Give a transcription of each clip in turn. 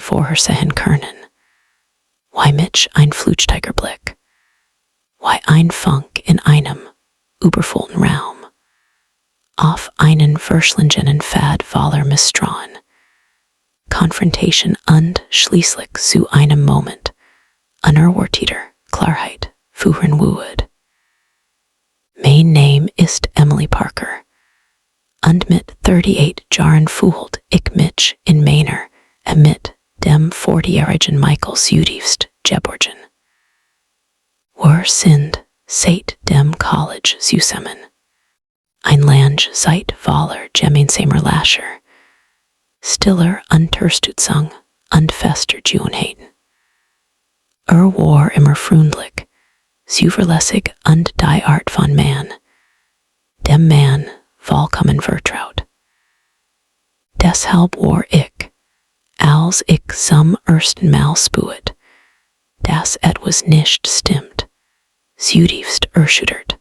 vor her sehen können. Why mich ein Flugsteigerblick? Why ein Funk in einem übervollen Raum? Auf einen verschlingenen Pfad voller Misstrauen. Confrontation und schließlich zu einem Moment unerwarteter Klarheit führen würde. Mein Name ist Emily Parker, und mit 38 Jahren fühlt ich mich in meiner mit dem 40-jährigen Michael zutiefst geborgen. Wir sind seit dem College zusammen. Ein Land seit voller gemeinsamer Lascher, stiller Unterstützung und fester Gewohnheiten. War immer freundlich, zuverlässig und die Art von Mann, dem Mann vollkommen vertraut. Deshalb war ich, als ich zum ersten Mal spürt, dass etwas nicht stimmt, zutiefst erschüttert.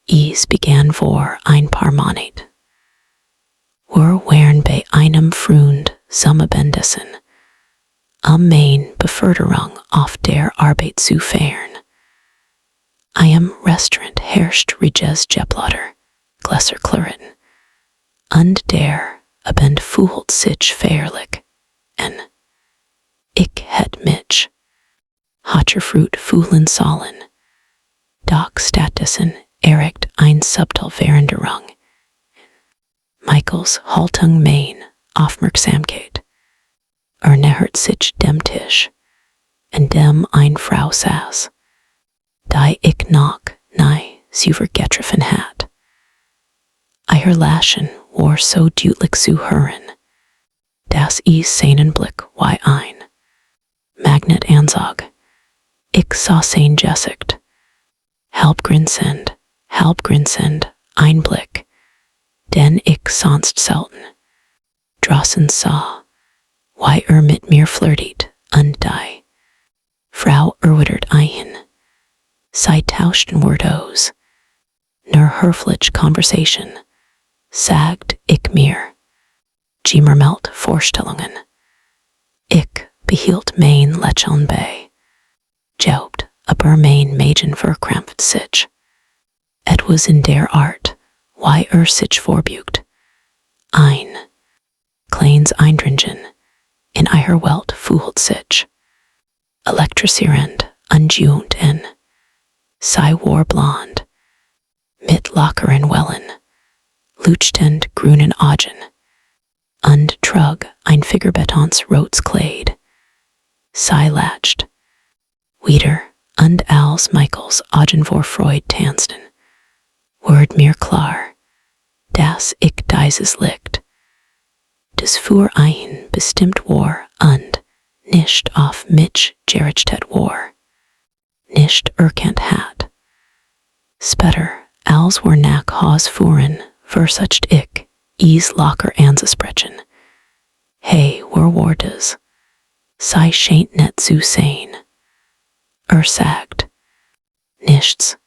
Es begann vor ein paar Monaten. Wir waren bei einem Freund zusammengesessen, meine Beförderung auf der Arbeit zu feiern. Im Restaurant herrscht reges Geplauder, Gläser klirren, und der Abend fühlt sich feierlich an. Ich hätt mich Hacherfruit fühlen sollen, doch stattdessen erregt ein subtil Veränderung Michaels Haltung mein Aufmerksamkeit. Nähert sich dem Tisch, an dem eine Frau saß, die ich noch nie zuvergetroffen hat. Ihr Lachen war so deutlich zu hören, dass es seinen Blick wie ein Magnet ansah. Ich sah sein Gesicht, halb grinsend, ein Blick, den ich sonst selten draußen sah, wie mit mir flirtiert, und die Frau erwidert ein. Sie tauschten Wort aus. Nur höflich Conversation, sagt ich mir, gemermelt Vorstellungen. Ich behielt mein Lächeln bei, glaubt aber mein Mädchen verkrampft sich. Etwas in der Art, wie sich vorbugt. Ein kleines Eindringen in ihrer Welt fühlt sich elektrisierend ungewohnt an. Sie war blond, mit lockeren Wellen, leuchtend grünen Augen, und trug ein Figurbetons rotes Kleid. Sie lacht wieder, und als Michaels Augen vor Freud tanzten, ward mir klar, dass ich dieses Licht, das für ein bestimmt war und nicht auf mich gerichtet war, nicht erkannt hat. Später, als wir nach Haus fuhren, versuchte ich, es locker anzusprechen. Hey, wer war das? Sie scheint nicht zu sein. Sagt nichts.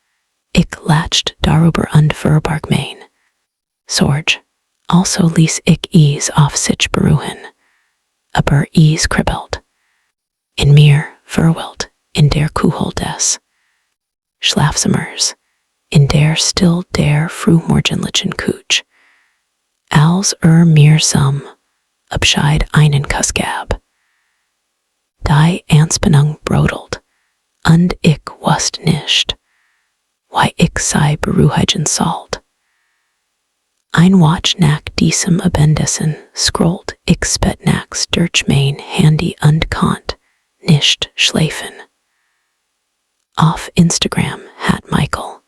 Ich lacht darüber und verbarg mein Sorge. Also ließ ich es auf sich beruhen. Aber es kribbelt in mir verwillt in der Kuhel des Schlafzimmers, in der still der frühmorgendlichen Couch, als mir zum Abschied einen Kuss gab. Die Anspannung brodelt, und ich wusste nicht, wie ich sie beruhigen sollte. Ein Watch nach diesem Abendessen scrollt ich spät-nachts durch mein Handy und konnte nicht schlafen. Auf Instagram hat Michael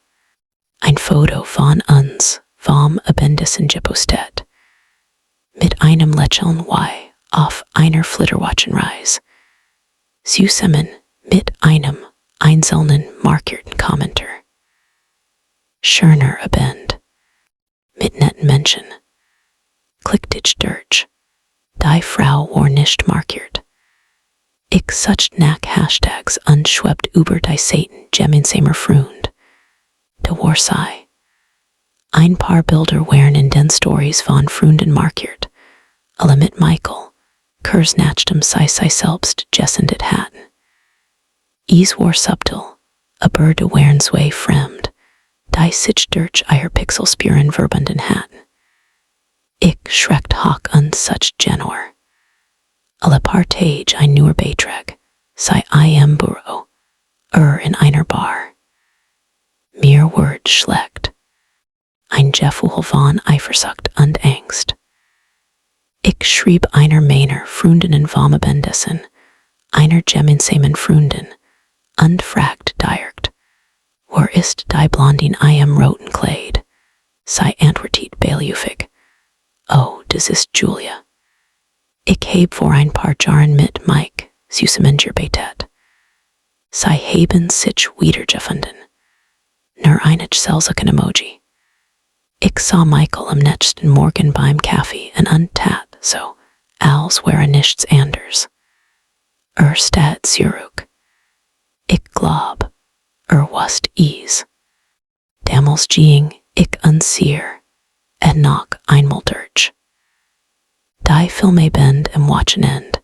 ein Foto von uns vom Abendessen gepostet, mit einem Lächeln wie auf einer Flitterwatchenreise, zusammen mit einem einzelnen markierten Kommentar. Schöner Abend, mit netten Menschen. Klick dich durch. Die Frau war nicht markiert. Ich suchte nach Hashtags und schwebt über die Seiten gemeinsamer Freund. Da war sie. Ein paar Bilder waren in den Stories von Freunden markiert, alle mit Michael, Kurs nachtem sei selbst jessendet hatten. Is war subtil, aber de Wernsway fremd, die sich durch ihr Pixel spüren verbunden hatten. Ich schreckt hoc an such genor. Alle Partage ein nur Beitrag, sei im Büro, in einer Bar. Mir Word schlecht. Ein Gefühl von Eifersucht und Angst. Ich schrieb einer meiner Freundinnen Wammebendessen, einer gemeinsamen Freundin, und fragt direkt, wo ist die Blondin im roten Kleid? Sei antwortet beiliefig, oh, das ist Julia. Ich heb vor ein paar Jahren mit Mike, süßemen betet. Sei haben sich wiedergefunden. Nur eine selsaken Emoji. Ich sah Michael am nächsten Morgen beim Kaffee und tat so, als wäre nichts anders. Stad zurück. Ich glaub, wast is. Damals ging ich unsier, noch einmal durch. Die Filme bend im Wochenend,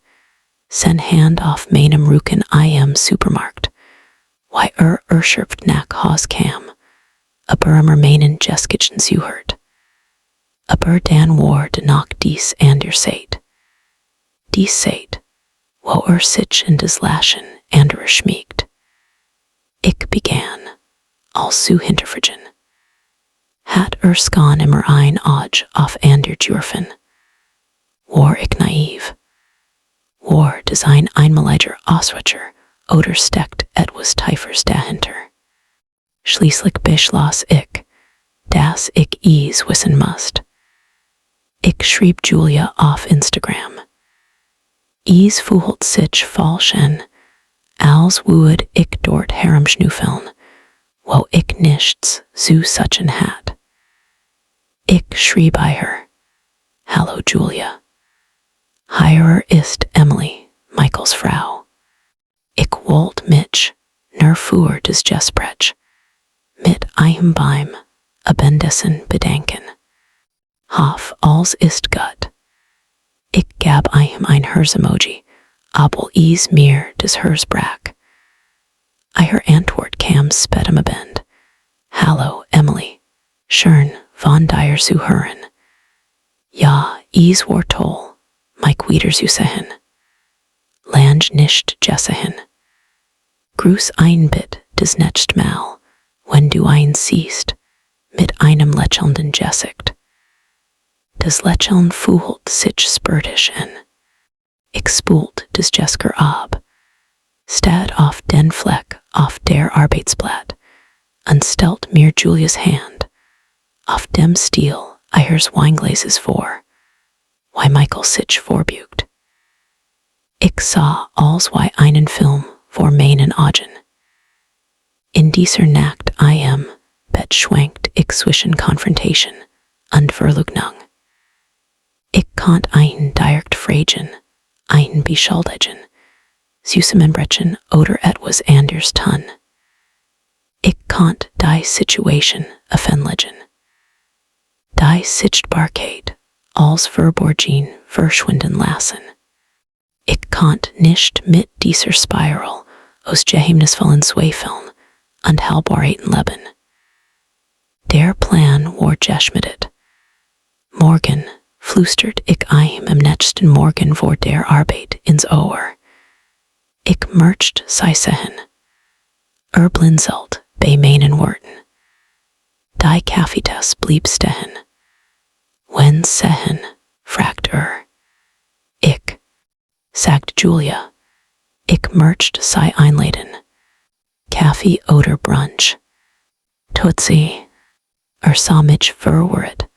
sen hand auf meinem Rücken im Supermarkt, why erschöpft nach Haus kam, aber am meinen Jeskitchen zuhört. Aber dann war noch dies anders seht. Dies seht, wo sich in des Laschen andere schmiegt. Ich begann, als zu hinterfragen. Hat skan immer ein Auge auf ander dürfen? War ich naiv? War des ein einmaliger Ausrutscher oder steckt etwas Tiefers dahinter? Schließlich beschloss ich, dass ich es wissen musst. Ich schrieb Julia auf Instagram. Es fühlt sich falsch an, als würde ich dort herumschnüffeln, wo ich nichts zu suchen hat. Ich schrieb ihr, Hallo Julia. Hier ist Emily, Michaels Frau. Ich wollt mich, nur für des Gespräch, mit einem beim Abendessen bedanken. Hoff, alles ist gut. Ich gab ihm ein Herz-Emoji, obwohl es mir des Herz brach. Ihre Antwort kam spät am Abend. Hallo, Emily. Schön, von dir zu hören. Ja, es war toll, Mike wieder zu sehen. Lang nicht gesehen. Gruß ein bit des nächst Mal, wenn du ein siehst, mit einem lächelnden Gesicht. Das Lächeln fühlt sich spürtisch an. Ich spult des Jesker ab, stad auf den Fleck auf der Arbeitsblatt, und stellt mir Julias Hand auf dem Stiel ihres Weinglases vor, why Michael sich vorbeugt. Ich sah als wie einen Film vor meinen Augen. In dieser Nacht Bett schwankt ich zwischen Konfrontation und Verleugnung. Ich konnt einen direkt fragen, einen beschuldigen, zusammenbrechen oder etwas anders tun. Ich konnt die Situation offenlegen. Die Sichtbarkeit als Verborgen verschwinden lassen. Ich konnt nicht mit dieser Spiral aus geheimnisvollen Zweifeln und Halbwahrheiten leben. Der Plan war geschmiedet. Morgen flüstert ich ihm am nächsten Morgen vor der Arbeit ins Ohr. Ich möchte sie sehen. Blinzelt bei meinen Worten. Die Kaffeetasse blieb stehen. Wenn sehen, fragt Ich, sagt Julia. Ich möchte sie einladen. Kaffee oder Brunch. Tut sie. Sah mich verwirrt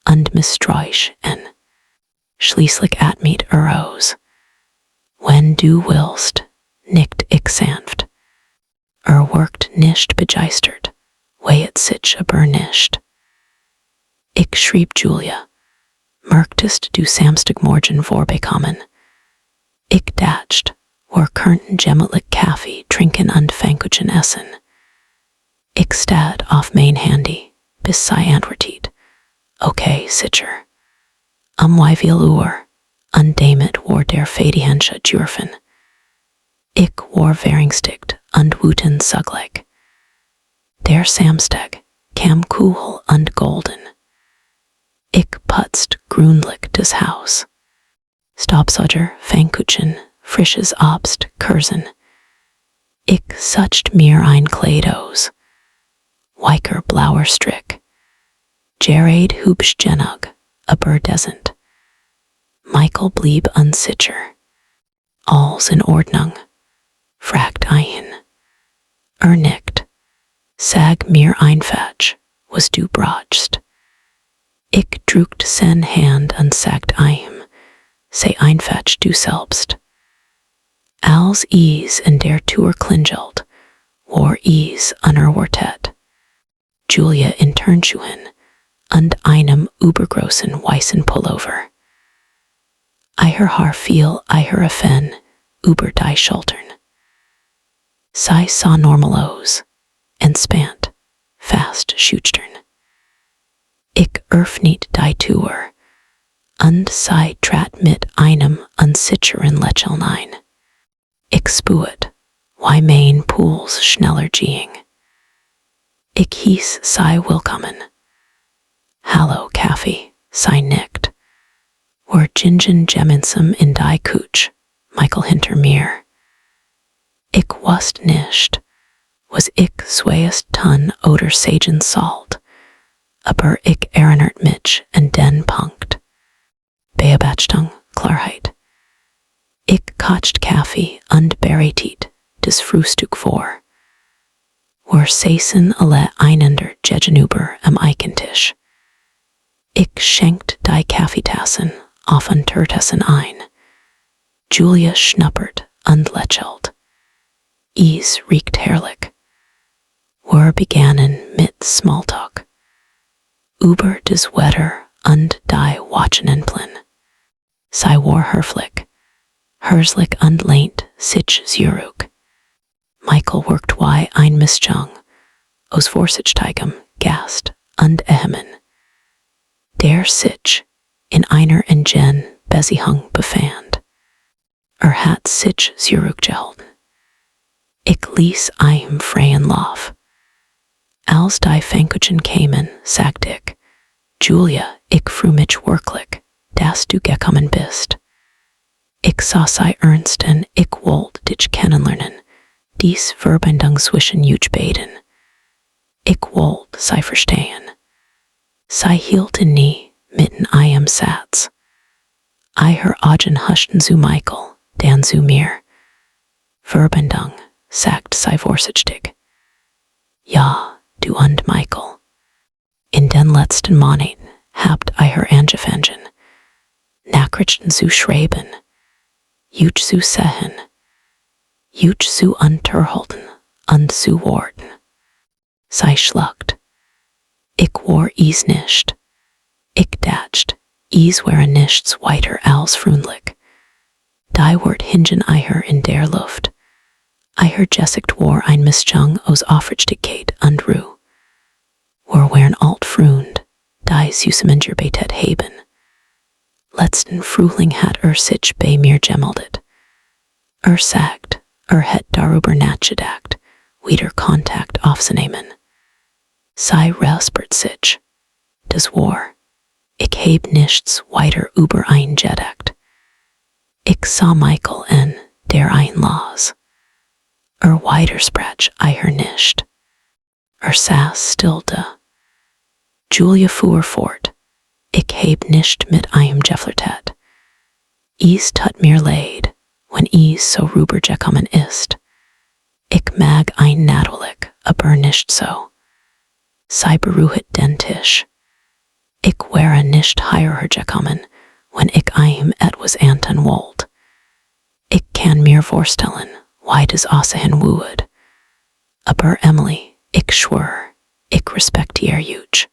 und misstrauisch an. Schließlich atmet aus. Wenn du willst, nickt ich sanft. Wirkt nicht begeistert, weihet sich aber nicht. Ich schrieb Julia, merktest du Samstagmorgen vorbekommen? Ich dacht, wir könnten gemütlich Kaffee trinken und Pfannkuchen essen. Ich stad auf mein Handy, bis sie antwortet. Okay, sicher. Wie viel Uhr? damit war der Fediehensche dürfen. Ich war Wäringstikt und wuten zugleich. Der Samstag kam cool und golden. Ich putzt grünlich das Haus. Staubsauger, Pfannkuchen, frisches Obst, Kursen. Ich sucht mir ein Kleid aus. Weicher blauer Strick. Gerard hübsch genug, aber desent. Michael blieb unsicher. All's in Ordnung, fragt ein. Nickt. Sag mir einfach, was du brauchst. Ich drückt sen Hand und sagt ihm, sei einfach du selbst. Als is in der Tür klingelt, war is unerwartet. Julia in Turnschuhen und einem übergroßen weißen Pullover. Ihr Haar fiel ihr Fen über die Schultern. Sie sah normal aus, entspannt, fast schüchtern. Ich öffnet die Tür, und sie trat mit einem unsicheren Lächeln ein. Ich spürt, wie mein Puls schneller ging. Ich hieß sie willkommen. Hallo, Kaffee, sie nickt. War Gingen gemeinsam in die Küche, Michael hinter mir. Ich wusste nicht, was ich zuerst tun oder sagen sollte, aber ich erinnert mich an den Punkt. Beobachtung, Klarheit. Ich kocht Kaffee und bereitet das Frühstück vor. Wir saßen alle einander gegenüber am Eichentisch. Ich schenkt die Kaffeetassen auf ein Teetessen ein. Julia schnuppert und lächelt. Es riecht herrlich. Wir begannen mit Smalltalk. Über das Wetter und die Wochenendplan. Sie war höflich, herzlich und lehnt sich zurück. Michael worked wie ein Mischung aus vorsichtigem Gast und Ehemann. Der sich in einer engen Beziehung befand. Hat sich zurückgehalten. Ich ließ ihm freien Lauf. Als die Pfannkuchen kamen, sagte ich, Julia, ich freu mich wirklich, dass du gekommen bist. Ich sah sie ernst und ich wollte dich kennenlernen, dies Verbindung zwischen euch beiden. Ich wollte sie verstehen. Sie hielten nie mitten einem Satz. Ihre Augen huschten zu Michael, dann zu mir. Verbindung, sagt sie vorsichtig. Ja, du und Michael. In den letzten Monaten habt ihr angefangen, Nachrichten zu schreiben, euch zu sehen, euch zu unterhalten und zu warten. Sie schluckt. Ich war es nicht. Ich dacht, es wäre nichts weiter als freundlich. Die Wort hingen ihr in der Luft. Ihr Gesicht war ein Mischung aus Aufrichtigkeit und Ruhe. Wir wären alt Freund, die zusammen gearbeitet haben. Letzten Frühling hat sich bei mir gemeldet. Sagt, hat darüber nachgedacht, wieder Kontakt aufzunehmen. Sie räuspert sich. Das war, ich heb nichts weiter übereingedacht. Ich sah Michael in der Einlass. Weitersprach ihr nicht. Saß still da. Julia fuhr fort. Ich heb nicht mit ihm geflirtet. Es tut mir leid, wenn es so rübergekommen ist. Ich mag ein natürlich, aber nicht so. Sie beruhigt den Tisch. Ich wäre nicht hierher gekommen, wenn ich ihm etwas antun wollte. Ich kann mir vorstellen, wie das aussehen würde. Aber Emily, ich schwör, ich respektiere euch.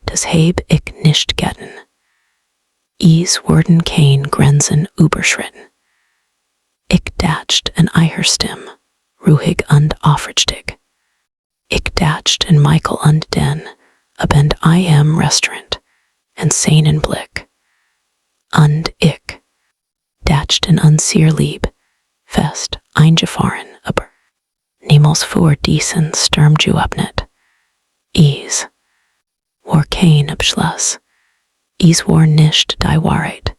Das heb ich nicht getan. Es wurden kein Grenzen überschritten. Ich dacht in ihrer Stimme, ruhig und aufrichtig. Ich dacht in Michael und den, abend im Restaurant, en seinen Blick. und ich, datcht en unseer lieb, fest eingefahren, aber niemals voor diesen sturmt u opnet. Is war kein Abschluss. Is war nicht die Wahrheit.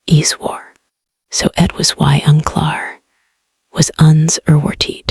Is war, so etwas wie unklar, was uns erwartet.